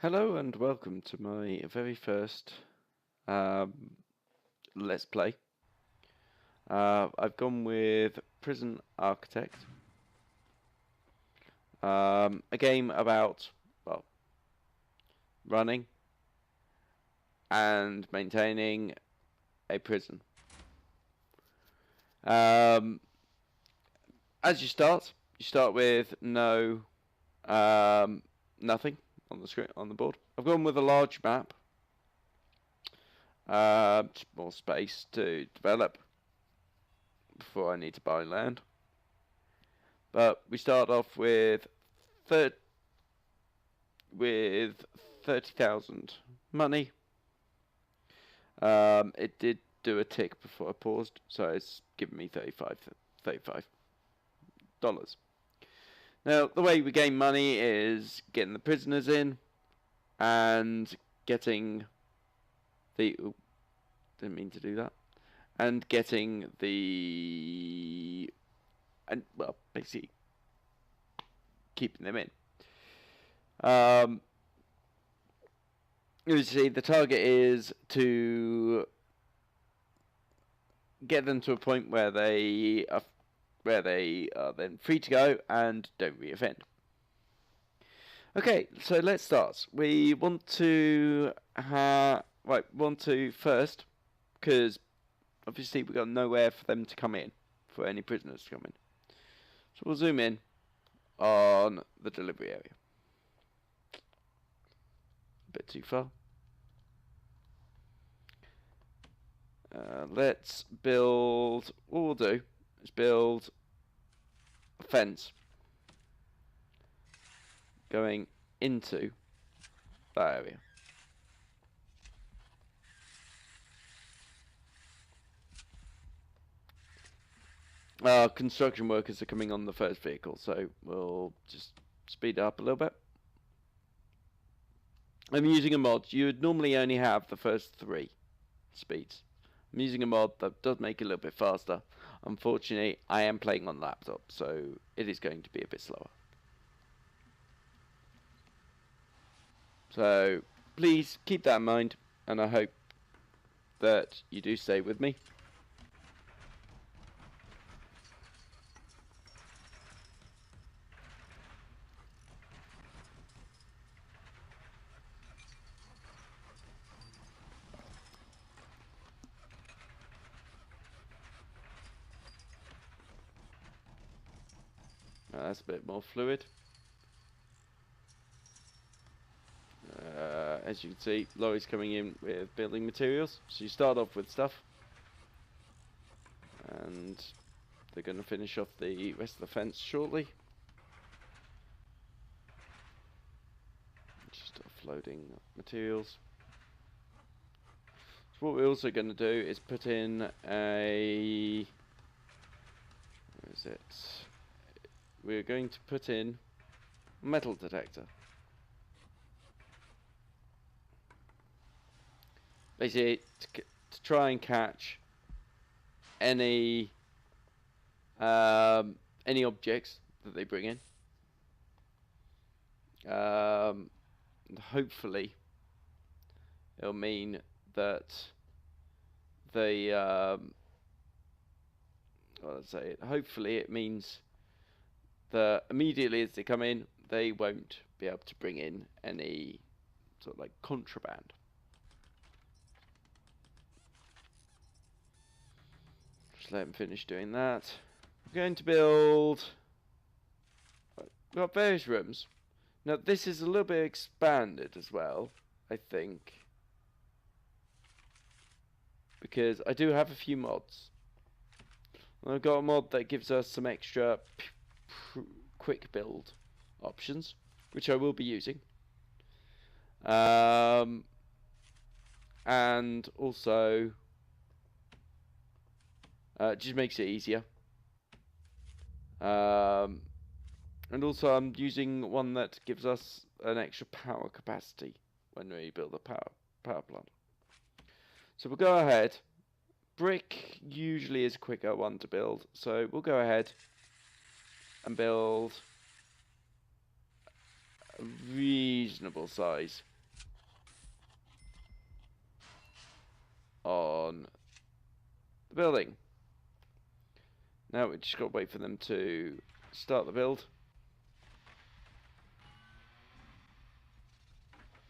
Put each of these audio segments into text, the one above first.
Hello and welcome to my very first Let's Play. I've gone with Prison Architect. A game about, well, running and maintaining a prison. As you start with nothing on the screen, on the board. I've gone with a large map. Just more space to develop before I need to buy land. But we start off with 30,000 money. It did do a tick before I paused, so it's given me $35. Now, the way we gain money is getting the prisoners in and getting the... Ooh, didn't mean to do that. And getting the... And, well, basically keeping them in. You see, the target is to get them to a point where they are then free to go and don't reoffend. Okay, so let's start. We want to first, because obviously we've got nowhere for them to come in, for any prisoners to come in. So we'll zoom in on the delivery area. A bit too far. Let's build, what we'll do is build a fence going into that area. Construction workers are coming on the first vehicle, so we'll just speed it up a little bit. I'm using a mod. You would normally only have the first 3 speeds. I'm using a mod that does make it a little bit faster. Unfortunately, I am playing on laptop, so it is going to be a bit slower. So please keep that in mind, and I hope that you do stay with me. That's a bit more fluid. As you can see, lorries coming in with building materials. So you start off with stuff, and they're going to finish off the rest of the fence shortly. Just offloading materials. So what we're also going to do is put in a... Where is it? We're going to put in a metal detector. Basically, to try and catch any objects that they bring in. Hopefully, it'll mean that they. Hopefully, it means that immediately as they come in, they won't be able to bring in any sort of like contraband. Just let them finish doing that. We're going to build... We've got various rooms. Now this is a little bit expanded as well, I think. Because I do have a few mods. I've got a mod that gives us some extra quick build options, which I will be using. And also... it just makes it easier. And also I'm using one that gives us an extra power capacity when we build a power plant. So we'll go ahead. Brick usually is a quicker one to build, so we'll go ahead and build a reasonable size on the building. Now we just got to wait for them to start the build.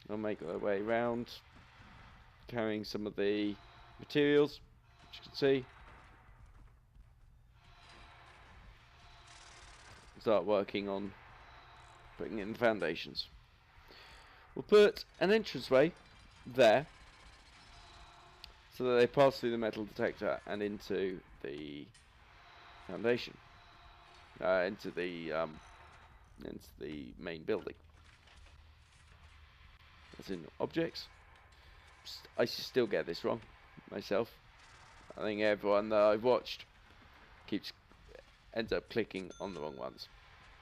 They'll make their way around, carrying some of the materials, which you can see. Start working on putting in the foundations. We'll put an entranceway there, so that they pass through the metal detector and into the foundation, into the main building. That's in objects. I still get this wrong myself. I think everyone that I've watched ends up clicking on the wrong ones.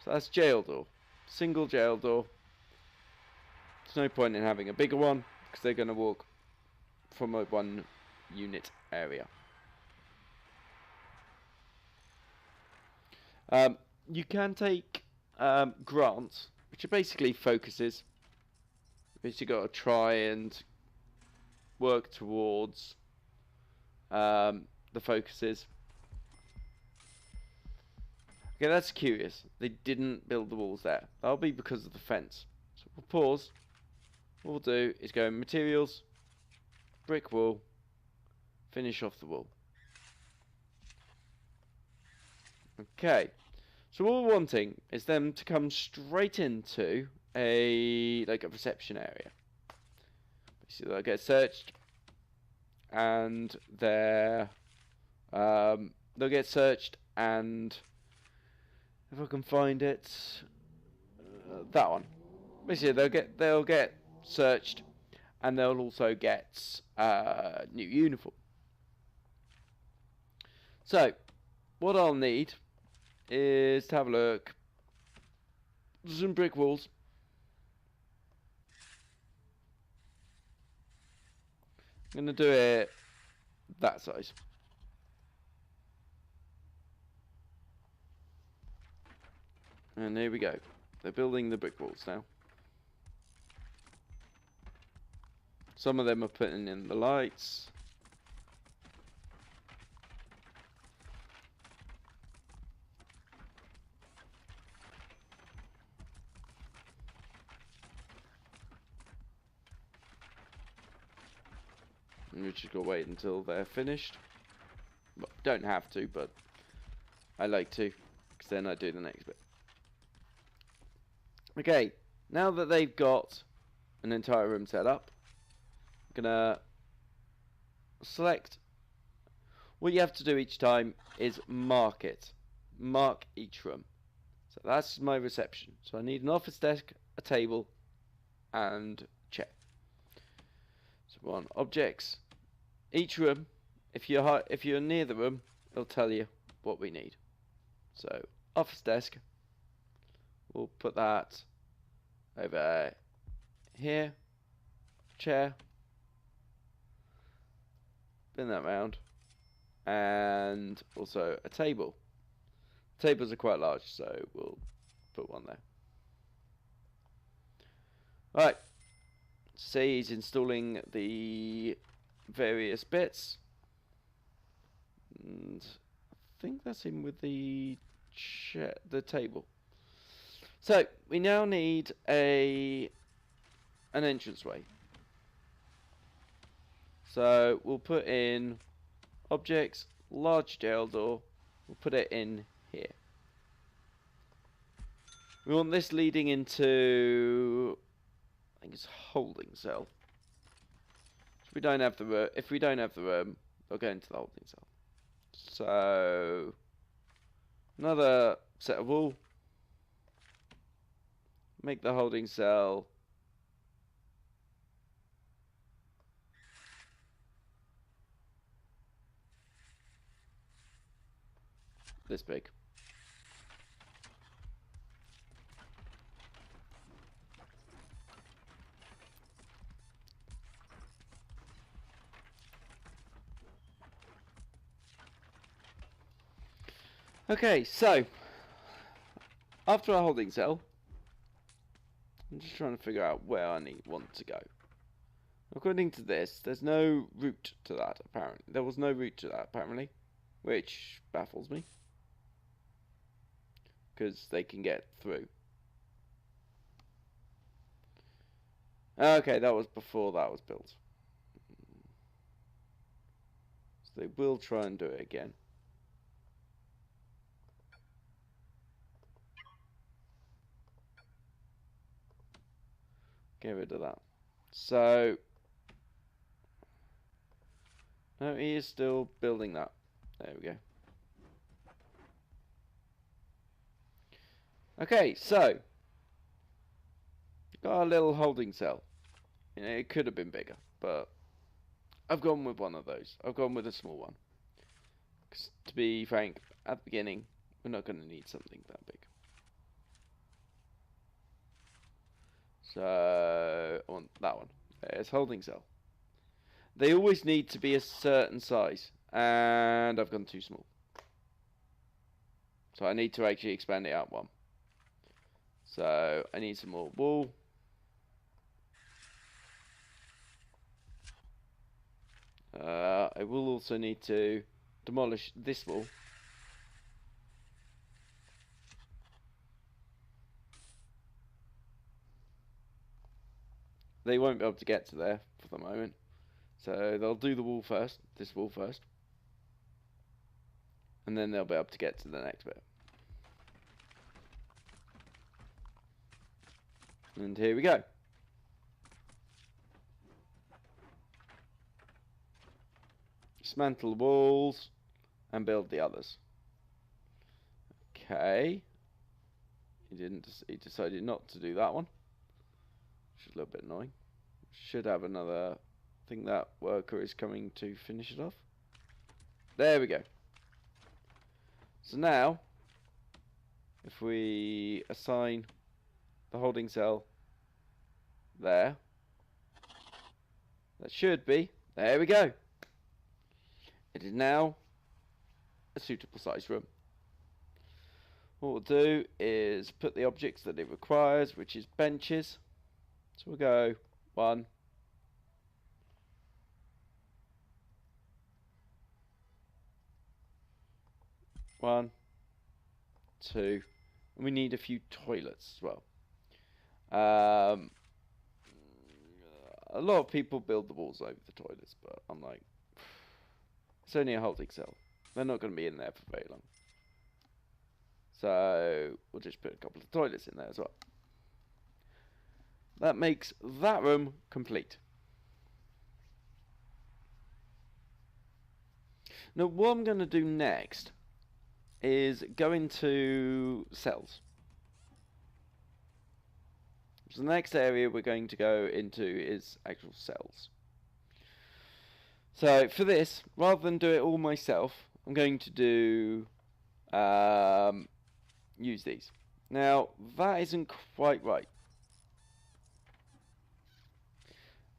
So that's jail door, single jail door. There's no point in having a bigger one because they're going to walk from a 1 unit area. You can take grants, which are basically focuses, which you got to try and work towards the focuses. Okay, that's curious. They didn't build the walls there. That'll be because of the fence. So we'll pause. What we'll do is go in materials, brick wall, finish off the wall. Okay, so what we're wanting is them to come straight into a reception area. So they'll get searched, and they'll get searched, and if I can find it, that one. Basically, they'll get searched, and they'll also get new uniform. So, what I'll need is to have a look. Some brick walls. I'm going to do it that size. And here we go. They're building the brick walls now. Some of them are putting in the lights. And we just got to wait until they're finished. Well, don't have to, but I like to, because then I do the next bit. Okay, now that they've got an entire room set up, I'm gonna select. What you have to do each time is mark it. Mark each room. So that's my reception. So I need an office desk, a table, and chair. So we're on objects. Each room, if you're near the room, it'll tell you what we need. So office desk. We'll put that over here. Chair. Spin that round. And also a table. Tables are quite large, so we'll put one there. Right. See, he's installing the various bits. And I think that's him with the table. So we now need an entranceway. So we'll put in objects, large jail door. We'll put it in here. We want this leading into, I think it's holding cell. If we don't have the room, they'll go into the holding cell. So another set of wall. Make the holding cell this big. Okay, so after our holding cell, I'm just trying to figure out where I want to go. According to this, there's no route to that, apparently. There was no route to that, apparently. Which baffles me. Because they can get through. Okay, that was before that was built. So they will try and do it again. Get rid of that. So, no, he is still building that. There we go. Okay, so got a little holding cell. You know, it could have been bigger, but I've gone with one of those. I've gone with a small one. 'Cause to be frank, at the beginning, we're not going to need something that big. So, I want that one. There's holding cell. They always need to be a certain size, and I've gone too small. So I need to actually expand it out one. So I need some more wool. I will also need to demolish this wall. They won't be able to get to there for the moment. So they'll do the wall first, this wall first. And then they'll be able to get to the next bit. And here we go. Dismantle the walls and build the others. Okay. He decided not to do that one. Which is a little bit annoying. Should have another. I think that worker is coming to finish it off. There we go. So now, if we assign the holding cell there, that should be, there we go. It is now a suitable size room. What we'll do is put the objects that it requires, which is benches. So we'll go 1, 1, 2, and we need a few toilets as well. A lot of people build the walls over the toilets, but I'm like, it's only a holding cell. They're not going to be in there for very long. So we'll just put a couple of toilets in there as well. That makes that room complete. Now what I'm going to do next is go into cells. So the next area we're going to go into is actual cells. So for this, rather than do it all myself, I'm going to do use these. Now that isn't quite right.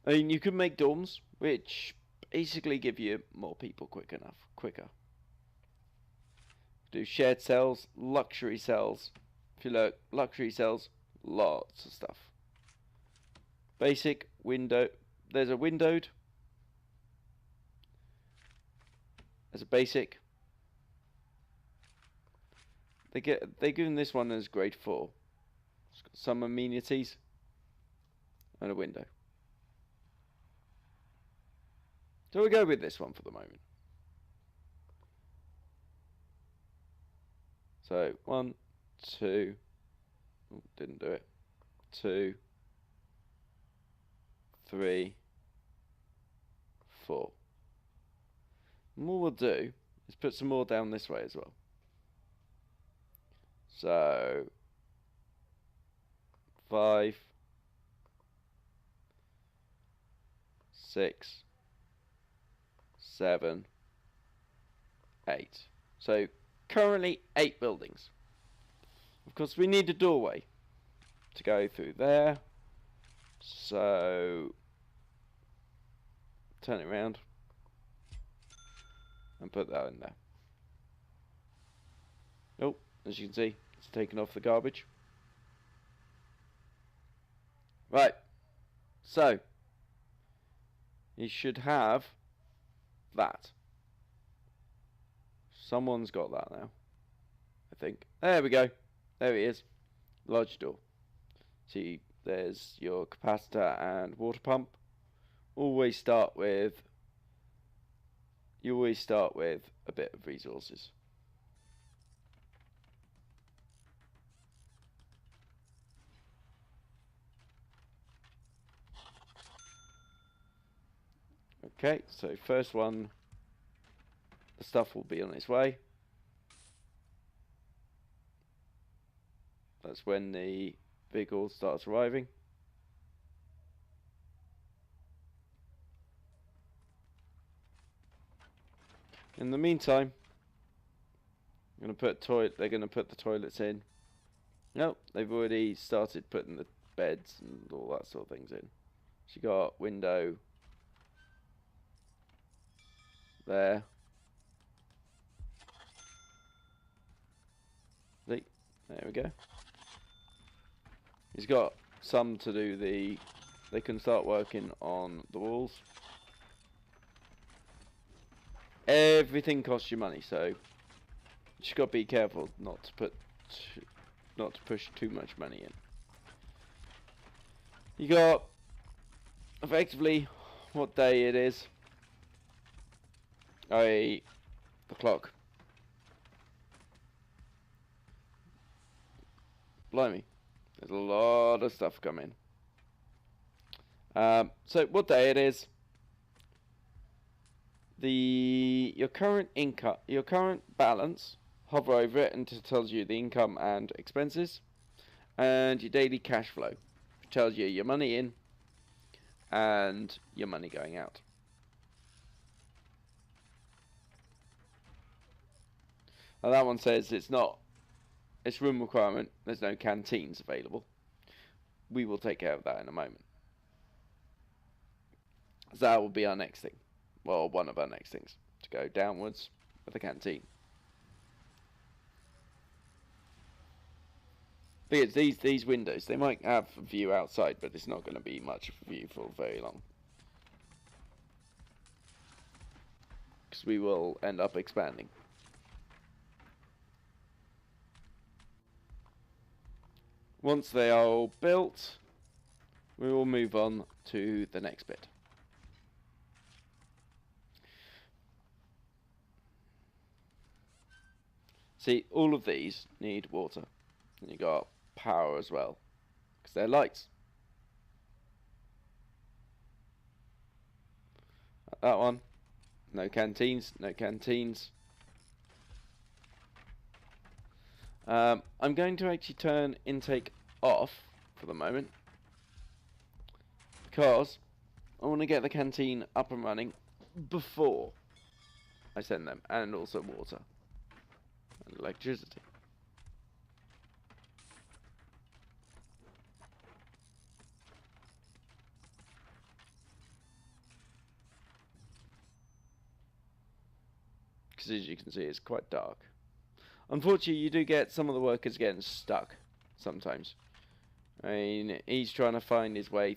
I mean, you could make dorms, which basically give you more people quicker. Do shared cells, luxury cells. If you look, luxury cells, lots of stuff. Basic window. There's a windowed. There's a basic. They're given this one as grade 4. It's got some amenities and a window. So we'll go with this one for the moment. So 1, 2, oh, didn't do it. 2, 3, 4. And what we'll do is put some more down this way as well. So 5, 6, 7, 8. So currently 8 buildings. Of course we need a doorway to go through there. So turn it around and put that in there. Oh, as you can see, it's taken off the garbage. Right. So he should have that. Someone's got that now, I think. There we go. There he is. Large door. See, there's your capacitor and water pump. You always start with a bit of resources. Okay, so first one, the stuff will be on its way. That's when the vehicle starts arriving. In the meantime, they're going to put the toilets in. Nope, they've already started putting the beds and all that sort of things in. So you got window there. See, there we go. He's got some to do they can start working on the walls. Everything costs you money, so you just got to be careful not to push too much money in. You got effectively what day it is. The clock. Blimey, there's a lot of stuff coming. So what day it is? Your current income, your current balance. Hover over it and it tells you the income and expenses, and your daily cash flow, which tells you your money in and your money going out. Now that one says it's room requirement. There's no canteens available. We will take care of that in a moment. So that will be our next thing. Well, one of our next things, to go downwards with a canteen. Because these windows, they might have a view outside, but it's not going to be much of a view for very long. Because we will end up expanding. Once they are all built, we will move on to the next bit. See, all of these need water. And you got power as well, because they're lights. That one, no canteens, no canteens. I'm going to actually turn intake off for the moment, because I want to get the canteen up and running before I send them, and also water and electricity. Because as you can see, it's quite dark. Unfortunately, you do get some of the workers getting stuck sometimes. I mean, he's trying to find his way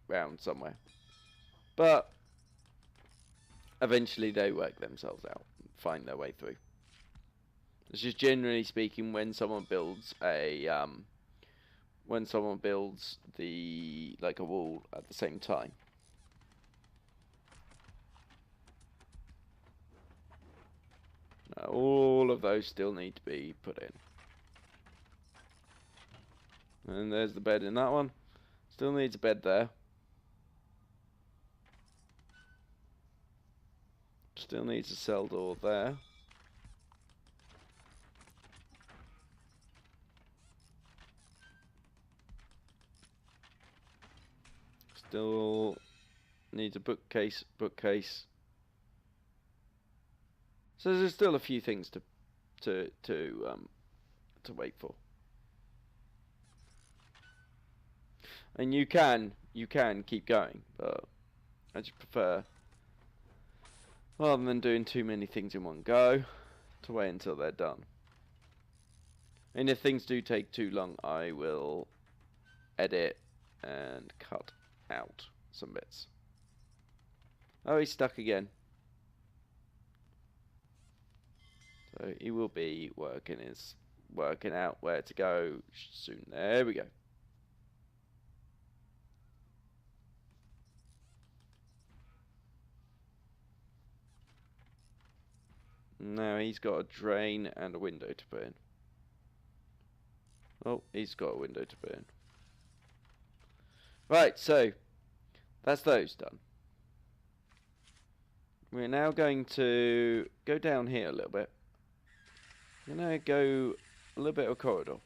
round somewhere, but eventually they work themselves out and find their way through. It's just generally speaking, when someone builds a like a wall at the same time. Now, all of those still need to be put in. And there's the bed in that one. Still needs a bed there. Still needs a cell door there. Still needs a bookcase. So there's still a few things to wait for. And you can keep going, but I just prefer, rather than doing too many things in one go, to wait until they're done. And if things do take too long, I will edit and cut out some bits. Oh, he's stuck again. So he will be working out where to go soon. There we go. Now he's got a drain and a window to put in. Oh, he's got a window to put in. Right, so that's those done. We're now going to go down here a little bit. We're going to go a little bit of a corridor.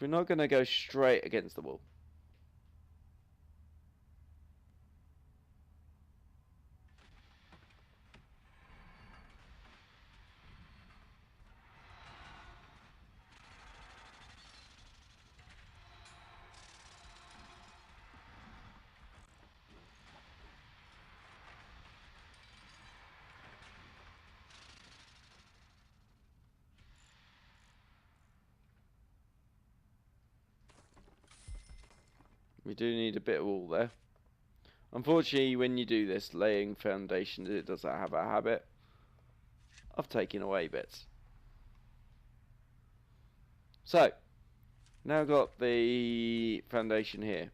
We're not going to go straight against the wall. We do need a bit of wall there. Unfortunately, when you do this, laying foundations, it does have a habit of taking away bits. So, now got the foundation here.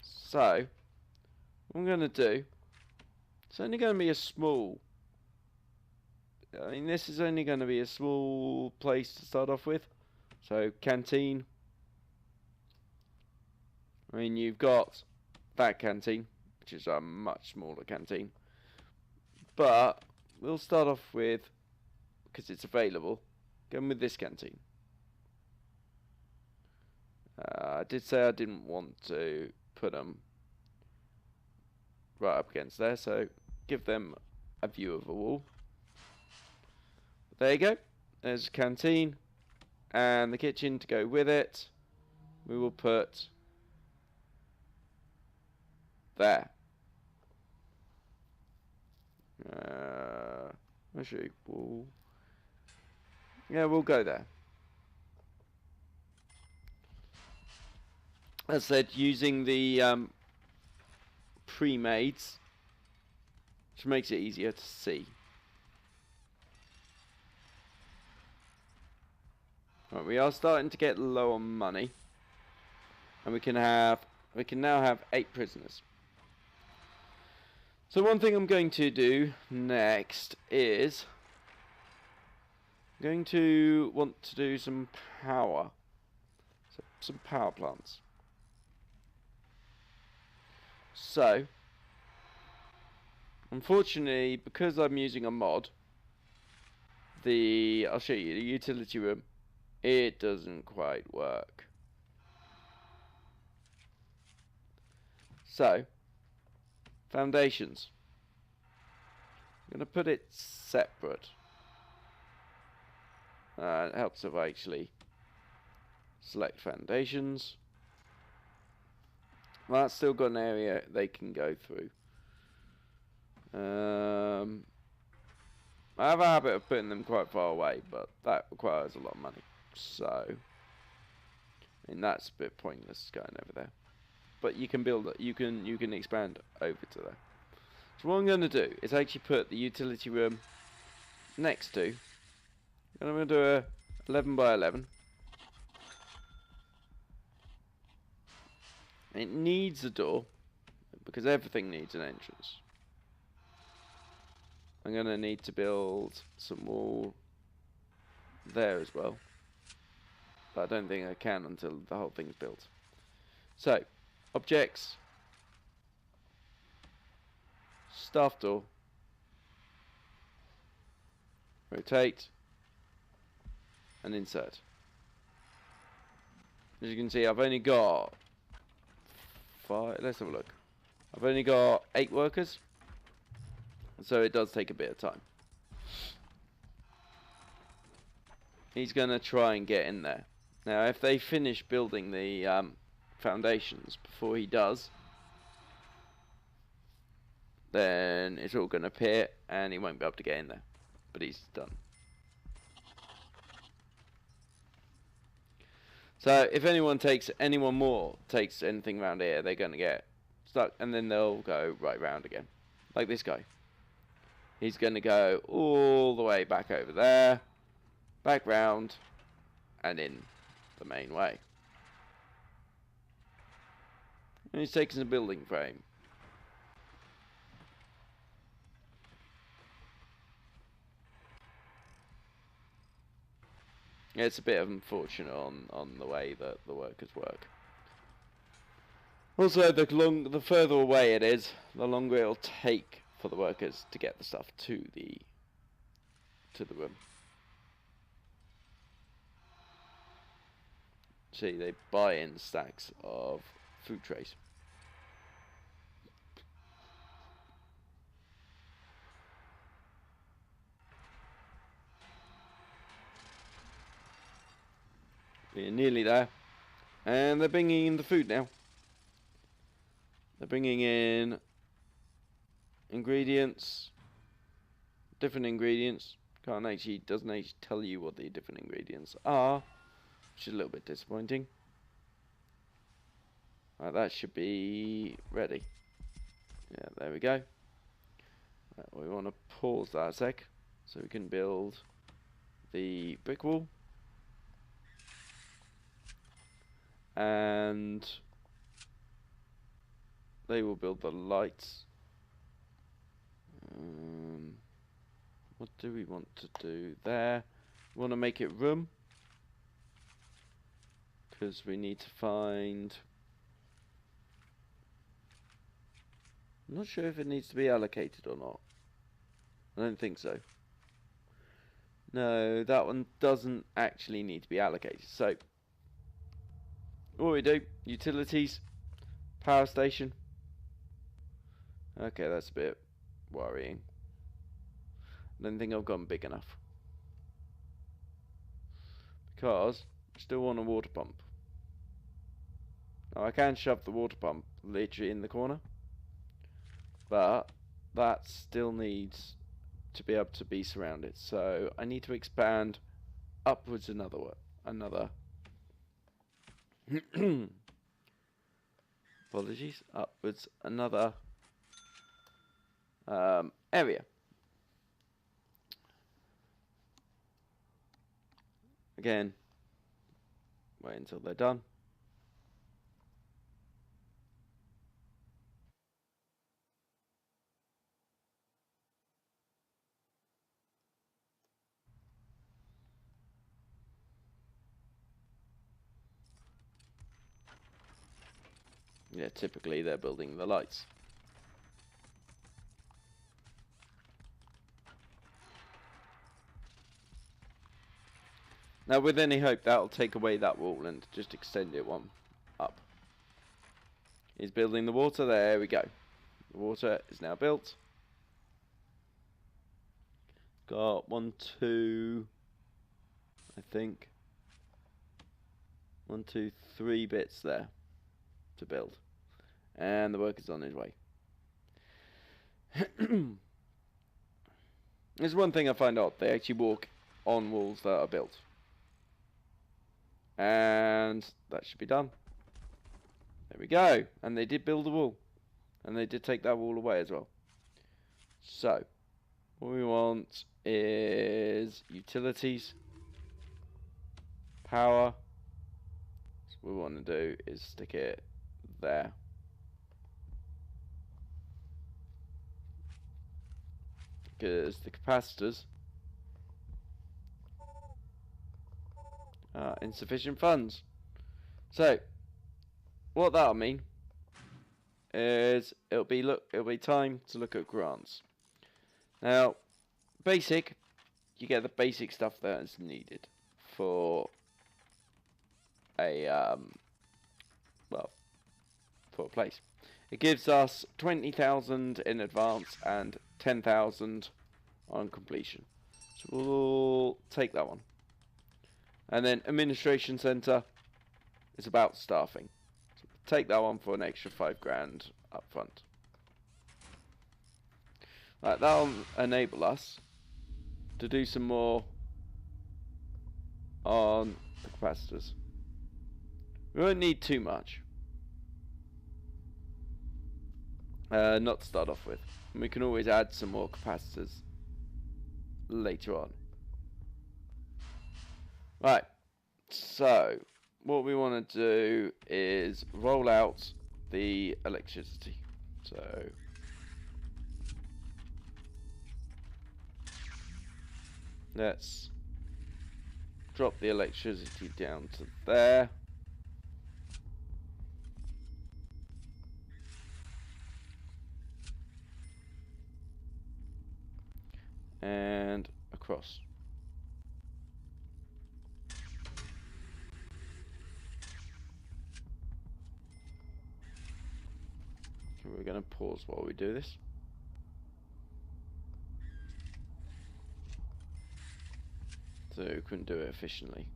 So, what I'm going to do, it's only going to be a small, I mean, this is only going to be a small place to start off with. So, canteen. I mean, you've got that canteen, which is a much smaller canteen. But we'll start off with, because it's available, going with this canteen. I did say I didn't want to put them right up against there, so give them a view of a wall. There you go. There's a canteen and the kitchen to go with it. We will put there. Actually, we'll go there. As I said, using the pre-mades, which makes it easier to see. Right, we are starting to get low on money, and we can now have 8 prisoners. So one thing I'm going to do next is I'm going to want to do some power, some power plants. So, unfortunately, because I'm using a mod, I'll show you the utility room. It doesn't quite work. So, foundations. I'm going to put it separate. It helps if I actually select foundations. Well, that's still got an area they can go through. I have a habit of putting them quite far away, but that requires a lot of money. So, I mean, that's a bit pointless going over there. But you can build it. You can expand over to there. So what I'm going to do is actually put the utility room next to, and I'm going to do a 11 by 11. It needs a door, because everything needs an entrance. I'm going to need to build some wall there as well. But I don't think I can until the whole thing's built. So, objects, staff door, rotate, and insert. As you can see, I've only got 5, let's have a look. I've only got 8 workers, so it does take a bit of time. He's going to try and get in there. Now, if they finish building the foundations before he does, then it's all going to appear and he won't be able to get in there. But he's done. So if anyone more takes anything around here, they're going to get stuck, and then they'll go right round again. Like this guy. He's going to go all the way back over there, back round, and in the main way. And he's taking a building frame. Yeah, it's a bit unfortunate on the way that the workers work. Also, the further away it is, the longer it'll take for the workers to get the stuff to the room. See, they buy in stacks of food trays. We're nearly there. And they're bringing in the food now. They're bringing in ingredients. Different ingredients. Doesn't actually tell you what the different ingredients are. Which is a little bit disappointing. Right, that should be ready. Yeah, there we go. Right, we want to pause that a sec. So we can build the brick wall. And they will build the lights. What do we want to do there? We want to make it room. Because we need to find... I'm not sure if it needs to be allocated or not. I don't think so. No, that one doesn't actually need to be allocated. So, what we do, utilities, power station. Okay, that's a bit worrying. I don't think I've gone big enough. Because I still want a water pump. Now I can shove the water pump literally in the corner. But that still needs to be able to be surrounded. So I need to expand upwards another apologies, upwards another area. Again, wait until they're done. Yeah, typically they're building the lights. Now, with any hope, that'll take away that wall and just extend it one up. He's building the water. There we go. The water is now built. Got 1, 2, I think. 1, 2, 3 bits there to build. And the worker's on his way. There's one thing I find odd. They actually walk on walls that are built. And that should be done. There we go. And they did build a wall. And they did take that wall away as well. So, what we want is utilities, power. So what we want to do is stick it there. Because the capacitors are insufficient funds. So, what that'll mean is it'll be time to look at grants. Now, basic, you get the basic stuff that is needed for a for a place. It gives us 20,000 in advance and 10,000 on completion. So we'll take that one. And then administration center is about staffing. So take that one for an extra 5 grand up front. Right, that'll enable us to do some more on the capacitors. We won't need too much. not to start off with. And we can always add some more capacitors later on. Right, so what we want to do is roll out the electricity. So let's drop the electricity down to there. And across. Okay, we're going to pause while we do this. So we couldn't do it efficiently.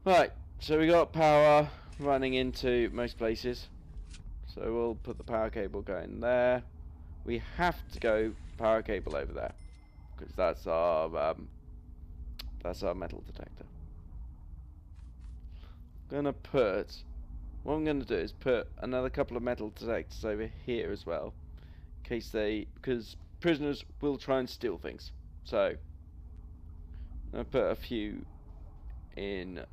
Right, so we got power running into most places. So we'll put the power cable going there. We have to go power cable over there because that's our metal detector. What I'm gonna do is put another couple of metal detectors over here as well, in case because prisoners will try and steal things. So I'm gonna put a few in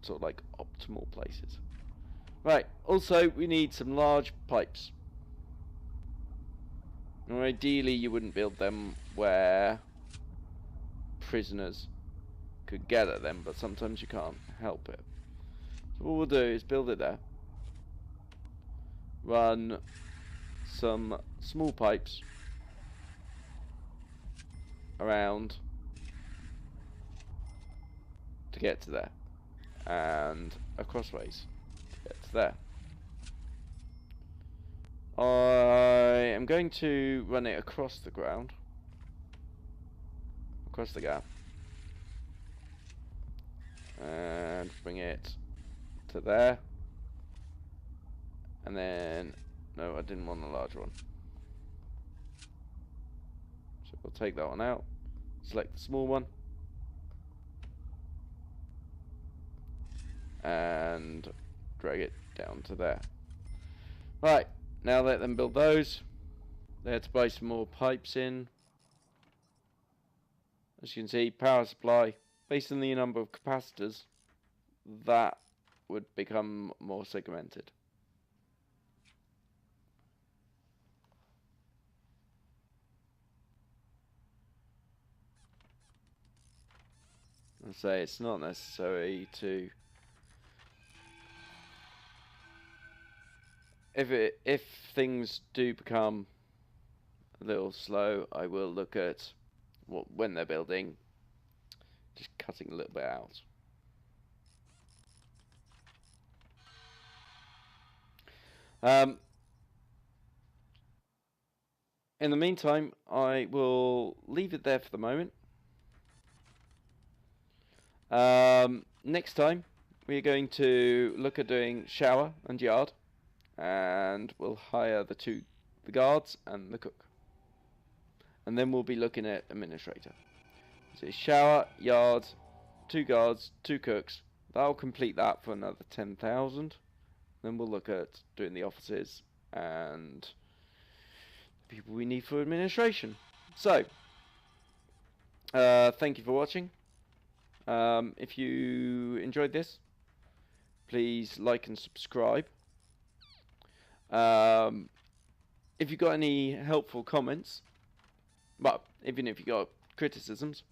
sort of like optimal places. Right. Also, we need some large pipes. Or ideally, you wouldn't build them where prisoners could get at them, but sometimes you can't help it. So what we'll do is build it there. Run some small pipes around to get to there, and a crossways to get to there. I am going to run it across the ground, across the gap, and bring it to there. And then, no, I didn't want a large one. So we'll take that one out, select the small one, and drag it down to there. Right, now let them build those. They had to buy some more pipes in. As you can see, power supply, based on the number of capacitors, that would become more segmented. I say it's not necessary to. If things do become a little slow, I will look at when they're building, just cutting a little bit out. In the meantime, I will leave it there for the moment. Next time, we're going to look at doing shower and yard, and we'll hire the guards and the cook. And then we'll be looking at administrator. So shower, yard, 2 guards, 2 cooks. That'll complete that for another 10,000. Then we'll look at doing the offices and the people we need for administration. So, thank you for watching. If you enjoyed this, please like and subscribe. If you got any helpful comments, well, even if you got criticisms,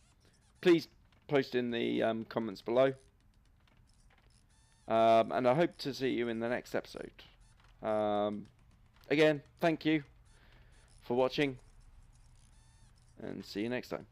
please post in the comments below. And I hope to see you in the next episode. Again, thank you for watching, and see you next time.